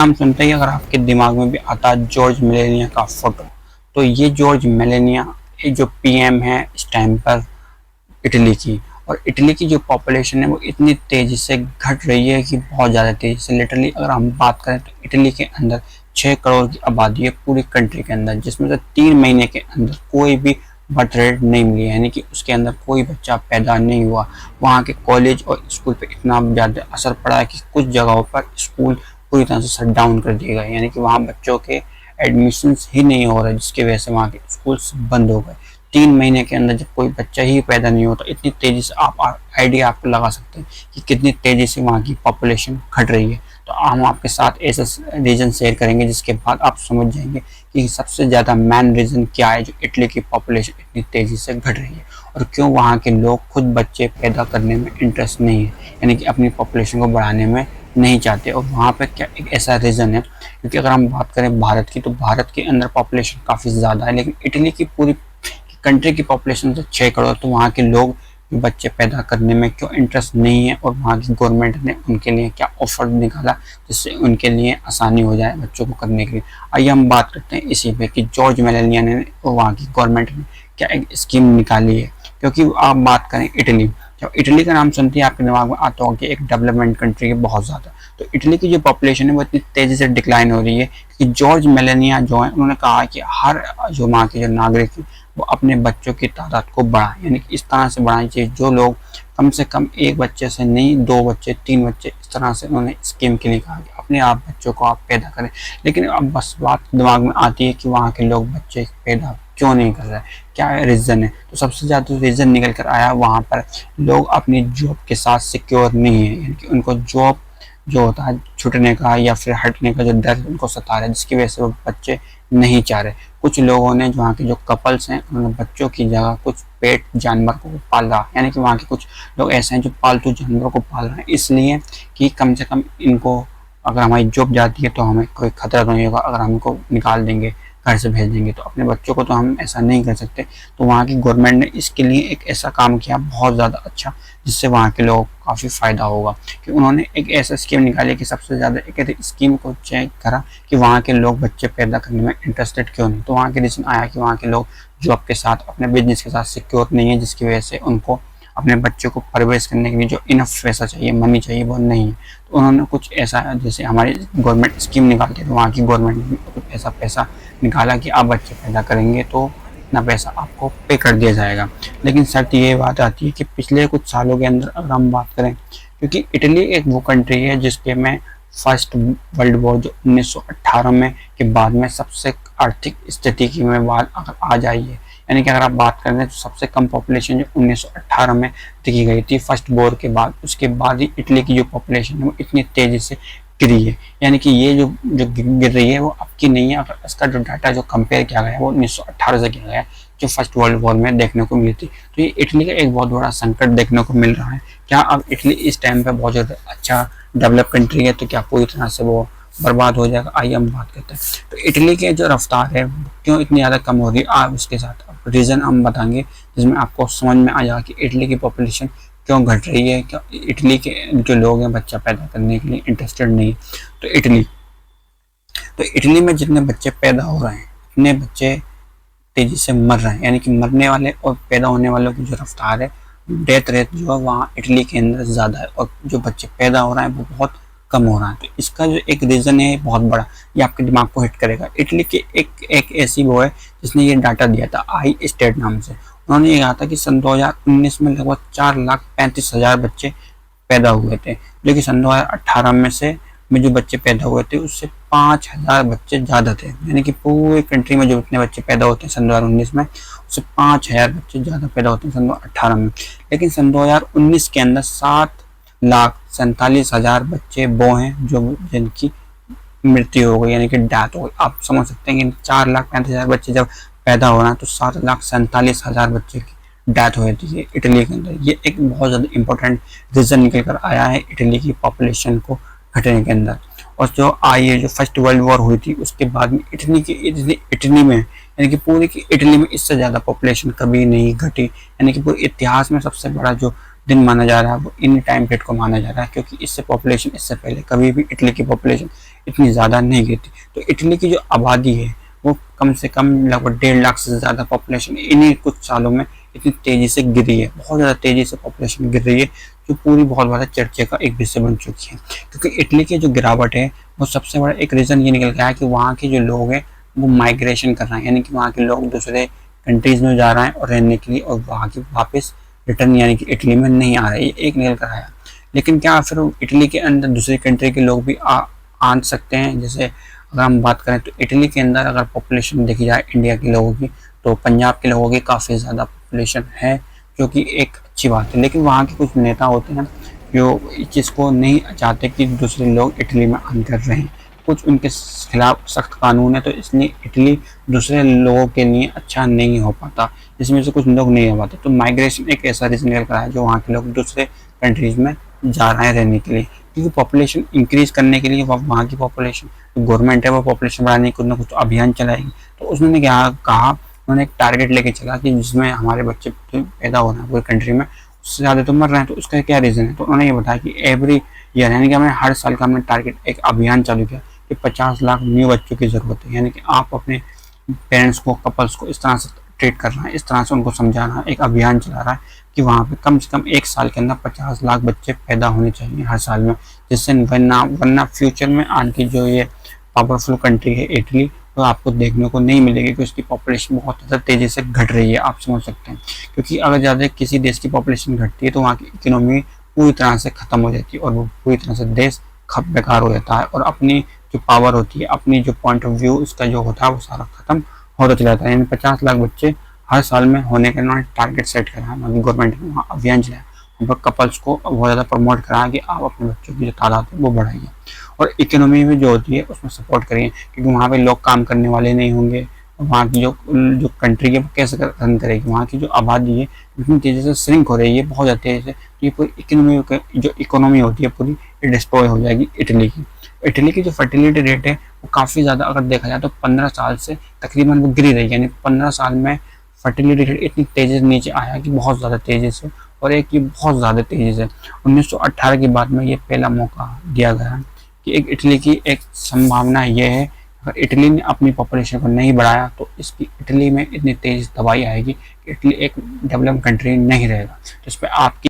नाम सुनते ही अगर आपके दिमाग में भी आता है जॉर्ज मेलेनिया का फोटो, तो ये जॉर्ज मेलेनिया ये जो पीएम है इस टाइम पर इटली की। और इटली की जो पॉपुलेशन है वो इतनी तेजी से घट रही है कि बहुत ज़्यादा तेजी से। लिटरली अगर हम बात करें तो इटली के अंदर 6 करोड़ की आबादी है पूरी कंट्री के अंदर, जिसमें से 3 महीने के अंदर कोई भी बर्थ रेट नहीं मिली है, यानी कि उसके अंदर कोई बच्चा पैदा नहीं हुआ। वहाँ के कॉलेज और स्कूल पे इतना ज़्यादा असर पड़ा है कि कुछ जगहों पर स्कूल पूरी तरह से शट डाउन कर दिए गए, यानी कि वहाँ बच्चों के एडमिशन्स ही नहीं हो रहे, जिसकी वजह से वहाँ के स्कूल्स बंद हो गए। 3 महीने के अंदर जब कोई बच्चा ही पैदा नहीं होता, इतनी तेज़ी से आप आइडिया आपको लगा सकते हैं कि कितनी तेज़ी से वहाँ की पॉपुलेशन घट रही है। तो हम आपके साथ ऐसा रीज़न शेयर करेंगे जिसके बाद आप समझ जाएंगे कि सबसे ज़्यादा मेन रीज़न क्या है जो इटली की पॉपुलेशन इतनी तेज़ी से घट रही है, और क्यों वहाँ के लोग खुद बच्चे पैदा करने में इंटरेस्ट नहीं है, यानी कि अपनी पॉपुलेशन को बढ़ाने में नहीं चाहते। और वहाँ पे क्या एक ऐसा रीज़न है, क्योंकि अगर हम बात करें भारत की, तो भारत के अंदर पॉपुलेशन काफ़ी ज़्यादा है, लेकिन इटली की पूरी कंट्री की पॉपुलेशन तो 6 करोड़। तो वहाँ के लोग बच्चे पैदा करने में क्यों इंटरेस्ट नहीं है, और वहाँ की गवर्नमेंट ने उनके लिए क्या ऑफर निकाला जिससे उनके लिए आसानी हो जाए बच्चों को करने के लिए। आइए हम बात करते हैं इसी पे कि जॉर्ज मेलेनिया ने और वहाँ की गवर्नमेंट ने क्या एक स्कीम निकाली है। क्योंकि आप बात करें इटली, जब इटली का नाम सुनते ही आपके दिमाग में आता होगा कि एक डेवलपमेंट कंट्री है बहुत ज़्यादा। तो इटली की जो पॉपुलेशन है वो इतनी तेज़ी से डिक्लाइन हो रही है कि जॉर्ज मेलेनिया जो है उन्होंने कहा कि हर जो वहाँ के जो नागरिक हैं वो अपने बच्चों की तादाद को बढ़ाएं, यानी कि इस तरह से बढ़ानी चाहिए जो लोग कम से कम एक बच्चे से नहीं 2 बच्चे 3 बच्चे, इस तरह से उन्होंने स्कीम के लिए कहा कि अपने आप बच्चों को आप पैदा करें। लेकिन अब बस बात दिमाग में आती है कि वहाँ के लोग बच्चे पैदा क्यों नहीं कर रहे, क्या रीज़न है। तो सबसे ज़्यादा रीज़न निकल कर आया वहाँ पर लोग अपनी जॉब के साथ सिक्योर नहीं है, यानी कि उनको जॉब जो होता है छूटने का या फिर हटने का जो डर उनको सता रहा है, जिसकी वजह से वो बच्चे नहीं चाह रहे। कुछ लोगों ने जो वहाँ के जो कपल्स हैं उन्होंने बच्चों की जगह कुछ पेट जानवर को पाला, यानी कि वहाँ के कुछ लोग ऐसे हैं जो पालतू जानवरों को पाल रहे हैं, इसलिए कि कम से कम इनको अगर हमारी जॉब जाती है तो हमें कोई खतरा नहीं होगा, अगर हम इनको निकाल देंगे घर से भेज देंगे तो अपने बच्चों को तो हम ऐसा नहीं कर सकते। तो वहाँ की गवर्नमेंट ने इसके लिए एक ऐसा काम किया बहुत ज़्यादा अच्छा, जिससे वहाँ के लोगों को काफ़ी फ़ायदा होगा। कि उन्होंने एक ऐसा स्कीम निकाली कि सबसे ज़्यादा एक स्कीम को चेक करा कि वहाँ के लोग बच्चे पैदा करने में इंटरेस्टेड क्यों नहीं। तो वहाँ के रीज़न आया कि वहाँ के लोग जॉब के साथ अपने बिजनेस के साथ सिक्योर नहीं है, जिसकी वजह से उनको अपने बच्चों को परवरिश करने के लिए जो इनफ पैसा चाहिए, मनी चाहिए, वो नहीं है। तो उन्होंने कुछ ऐसा जैसे हमारी गवर्नमेंट स्कीम निकालती है, तो वहाँ की गवर्नमेंट ने कुछ ऐसा पैसा निकाला कि आप बच्चे पैदा करेंगे तो इतना पैसा आपको पे कर दिया जाएगा। लेकिन शर्त ये बात आती है कि पिछले कुछ सालों के अंदर अगर हम बात करें, क्योंकि इटली एक वो कंट्री है जिसके में फर्स्ट वर्ल्ड वॉर जो 1918 में के बाद में सबसे आर्थिक स्थिति की में बात अगर आ जाइए, यानी कि अगर आप बात करें तो सबसे कम पॉपुलेशन जो 1918 में देखी गई थी फर्स्ट वॉर के बाद, उसके बाद ही इटली की जो पॉपुलेशन है वो इतनी तेज़ी से गिरी है। यानी कि ये जो गिर रही है वो आपकी नहीं है, अगर इसका जो डाटा जो कंपेयर किया गया है वो 1918 से किया गया है जो फर्स्ट वर्ल्ड वॉर में देखने को मिली थी। तो ये इटली का एक बहुत बड़ा संकट देखने को मिल रहा है। क्या अब इटली इस टाइम पे बहुत ज़्यादा अच्छा डेवलप कंट्री है, तो क्या पूरी तरह से वो बर्बाद हो जाएगा? आइए हम बात करते हैं। तो इटली की जो रफ्तार है क्यों इतनी ज़्यादा कम हो रही है, आप इसके साथ रीज़न हम बताएंगे जिसमें आपको समझ में आ जाएगा कि इटली की पॉपुलेशन क्यों घट रही है, क्या इटली के जो लोग हैं बच्चा पैदा करने के लिए इंटरेस्टेड नहीं। तो इटली में जितने बच्चे पैदा हो रहे हैं इतने बच्चे तेज़ी से मर रहे हैं, यानी कि मरने वाले और पैदा होने वालों की जो रफ्तार है, डेथ रेट जो है वहाँ इटली के अंदर ज़्यादा है, और जो बच्चे पैदा हो रहे हैं वो बहुत कम हो रहा है। तो इसका जो एक रीज़न है बहुत बड़ा, ये आपके दिमाग को हिट करेगा। इटली के एक ऐसी वो है जिसने ये डाटा दिया था आई स्टेट नाम से। उन्होंने ये कहा था कि सन 2019 में लगभग 4,35,000 बच्चे पैदा हुए थे, जो कि सन 2018 में जो बच्चे पैदा हुए थे उससे 5,000 बच्चे ज़्यादा थे, यानी कि पूरी कंट्री में जो इतने बच्चे पैदा होते हैं सन 2019 में उससे 5,000 बच्चे ज़्यादा पैदा होते हैं सन 2018 में। लेकिन सन 2019 के अंदर 7,47,000 बच्चे वो हैं जो जिनकी मृत्यु हो गई, यानी कि डेथ हो गई। आप समझ सकते हैं कि 4,35,000 बच्चे जब पैदा हो रहे हैं तो 7,47,000 बच्चे की डेथ हुई थी इटली के अंदर। ये एक बहुत ज़्यादा इंपॉर्टेंट रीज़न निकल कर आया है इटली की पॉपुलेशन को घटने के अंदर। और जो आई है जो फर्स्ट वर्ल्ड वॉर हुई थी उसके बाद में इटली में यानी कि पूरी की इटली में इससे ज़्यादा पॉपुलेशन कभी नहीं घटी, यानी कि पूरे इतिहास में सबसे बड़ा जो दिन माना जा रहा है वो इन टाइम पीरियड को माना जा रहा है, क्योंकि इससे पॉपुलेशन इससे पहले कभी भी इटली की पॉपुलेशन इतनी ज़्यादा नहीं गिरी थी। तो इटली की जो आबादी है वो कम से कम लगभग 1.5 लाख से ज़्यादा पॉपुलेशन इन्हीं कुछ सालों में इतनी तेज़ी से गिरी है, बहुत ज़्यादा तेज़ी से पॉपुलेशन गिर रही है, जो पूरी बहुत बड़ा चर्चे का एक विषय बन चुकी है। क्योंकि इटली की जो गिरावट है वो सबसे बड़ा एक रीज़न ये निकल गया है कि वहाँ के जो लोग हैं वो माइग्रेशन कर रहे हैं, यानी कि वहाँ के लोग दूसरे कंट्रीज़ में जा रहे हैं और रहने के लिए, और वहाँ की वापस रिटर्न यानी कि इटली में नहीं आ रहे, ये एक निकल कर आया। लेकिन क्या फिर इटली के अंदर दूसरी कंट्री के लोग भी आ सकते हैं? जैसे अगर हम बात करें तो इटली के अंदर अगर पॉपुलेशन देखी जाए इंडिया के लोगों की, तो पंजाब के लोगों की काफ़ी ज़्यादा पॉपुलेशन है, जो कि एक अच्छी बात है। लेकिन वहाँ के कुछ नेता होते हैं जो इस चीज़ को नहीं चाहते कि दूसरे लोग इटली में आकर रहें, कुछ उनके खिलाफ सख्त कानून है, तो इसलिए इटली दूसरे लोगों के लिए अच्छा नहीं हो पाता, जिसमें से कुछ लोग नहीं हो पाते। तो माइग्रेशन एक ऐसा रीज़न निकल कर है जो वहाँ के लोग दूसरे कंट्रीज़ में जा रहे हैं रहने के लिए, क्योंकि पॉपुलेशन इंक्रीज़ करने के लिए वहाँ की पॉपुलेशन गवर्नमेंट है वो पॉपुलेशन बढ़ाने की कुछ ना कुछ अभियान चलाएगी। तो उसने क्या कहा, उन्होंने एक टारगेट लेके चला कि जिसमें हमारे बच्चे पैदा हो रहे हैं पूरी कंट्री में, उससे ज़्यादा तो मर रहे हैं, तो उसका क्या रीज़न है। तो उन्होंने ये बताया कि एवरी ईयर यानी कि हमने हर साल का हमने टारगेट एक अभियान चालू किया कि 50 लाख न्यू बच्चों की ज़रूरत है, यानी कि आप अपने पेरेंट्स को, कपल्स को इस तरह से ट्रीट कर रहा है, इस तरह से उनको समझाना, एक अभियान चला रहा है कि वहाँ पे कम से कम एक साल के अंदर 50 लाख बच्चे पैदा होने चाहिए हर साल में, जिससे वरना फ्यूचर में आगे जो ये पावरफुल कंट्री है इटली, तो आपको देखने को नहीं मिलेगी कि उसकी पॉपुलेशन बहुत ज़्यादा तेज़ी से घट रही है। आप समझ सकते हैं, क्योंकि अगर ज़्यादा किसी देश की पॉपुलेशन घटती है तो वहाँ की इकोनॉमी पूरी तरह से ख़त्म हो जाती है और वो पूरी तरह से देश बेकार हो जाता है, और अपनी जो पावर होती है, अपनी जो पॉइंट ऑफ व्यू उसका जो होता है वो सारा ख़त्म होता चला जाता है। यानी 50 लाख बच्चे हर साल में होने का उन्होंने टारगेट सेट करा है, मतलब गवर्नमेंट ने वहाँ अभियान चलाया, वहाँ पर कपल्स को बहुत ज़्यादा प्रमोट करा कि आप अपने बच्चों की जो तादाद है वो बढ़ाइए, और इकोनॉमी में जो होती है उसमें सपोर्ट करिए, क्योंकि वहाँ पे लोग काम करने वाले नहीं होंगे, वहाँ की जो कंट्री है वो कैसे रन करेगी, वहाँ की जो आबादी है इतनी तेज़ी से श्रिंक हो रही है, बहुत ज़्यादा तेज़ी से, ये पूरी इकोनॉमी होती है पूरी डिस्ट्रॉय हो जाएगी इटली की। इटली की जो फर्टिलिटी रेट है वो काफ़ी ज़्यादा अगर देखा जाए तो 15 साल से तकरीबन वो गिरी रही है, यानी 15 साल में फर्टिलिटी रेट इतनी तेज़ी से नीचे आया कि बहुत ज़्यादा तेज़ी से, और एक ये बहुत ज़्यादा तेज़ी से 1918 के बाद में ये पहला मौका दिया गया है कि एक इटली की एक संभावना ये है, अगर इटली ने अपनी पॉपुलेशन को नहीं बढ़ाया तो इसकी इटली में इतनी तेज़ तबाही आएगी कि इटली एक डेवलप्ड कंट्री नहीं रहेगा। तो इस पर आपकी